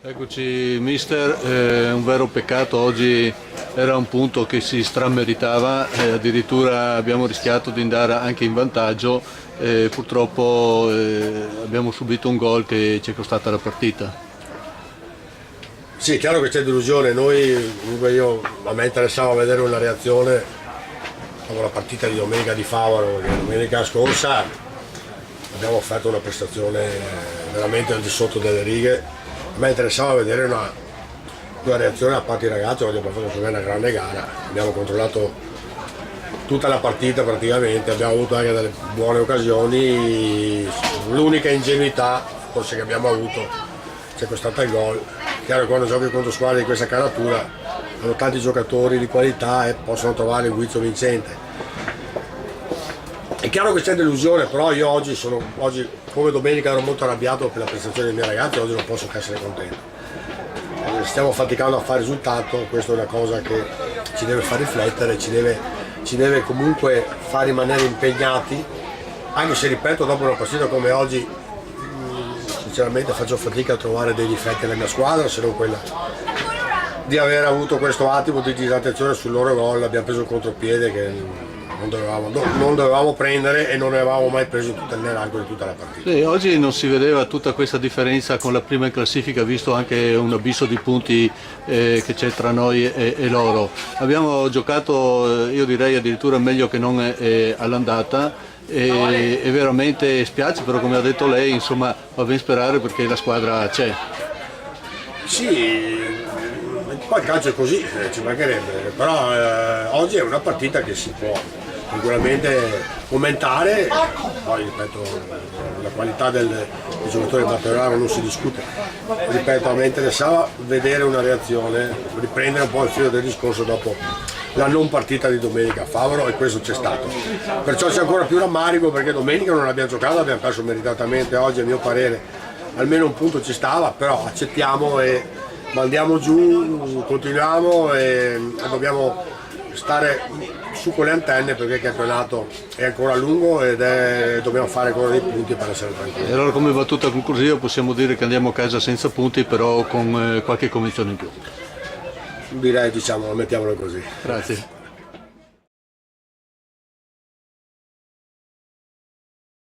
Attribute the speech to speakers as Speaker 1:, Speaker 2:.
Speaker 1: Eccoci mister, è un vero peccato, oggi era un punto che si strameritava, addirittura abbiamo rischiato di andare anche in vantaggio e purtroppo abbiamo subito un gol che ci è costata la partita.
Speaker 2: Sì, è chiaro che c'è delusione, a me interessava vedere una reazione dopo la partita di domenica di Favaro, perché domenica scorsa abbiamo fatto una prestazione veramente al di sotto delle righe. A me interessava vedere una reazione da parte dei ragazzi. Oggi abbiamo fatto una grande gara, abbiamo controllato tutta la partita praticamente, abbiamo avuto anche delle buone occasioni, l'unica ingenuità forse che abbiamo avuto c'è costata il gol. Chiaro che quando giochi contro squadre di questa caratura hanno tanti giocatori di qualità e possono trovare il guizzo vincente. È chiaro che c'è delusione, però io oggi come domenica ero molto arrabbiato per la prestazione dei miei ragazzi, oggi non posso che essere contento. Stiamo faticando a fare risultato, questa è una cosa che ci deve far riflettere, ci deve comunque far rimanere impegnati, anche se ripeto, dopo una partita come oggi sinceramente faccio fatica a trovare dei difetti nella mia squadra, se non quella di aver avuto questo attimo di disattenzione sul loro gol. Abbiamo preso il contropiede che non dovevamo prendere e non ne avevamo mai preso nell'arco di tutta la partita.
Speaker 1: Sì, oggi non si vedeva tutta questa differenza con la prima in classifica, visto anche un abisso di punti che c'è tra noi e loro. Abbiamo giocato, io direi addirittura meglio che non all'andata e veramente spiace, però come ha detto lei, insomma, va ben sperare perché la squadra c'è.
Speaker 2: Sì, poi il calcio è così, ci mancherebbe, però oggi è una partita che si può sicuramente commentare, poi ripeto, la qualità dei giocatori di Batteraro non si discute, ripeto, a me interessava vedere una reazione, riprendere un po' il filo del discorso dopo la non partita di domenica a Favaro, e questo c'è stato, perciò c'è ancora più rammarico perché domenica non abbiamo giocato, abbiamo perso meritatamente. Oggi a mio parere almeno un punto ci stava, però accettiamo e mandiamo giù, continuiamo e dobbiamo stare su con le antenne perché il campionato è ancora lungo e dobbiamo fare ancora dei punti per essere tranquilli.
Speaker 1: E allora, come battuta conclusiva possiamo dire che andiamo a casa senza punti, però con qualche convinzione in più.
Speaker 2: Direi, diciamo, mettiamolo così.
Speaker 1: Grazie.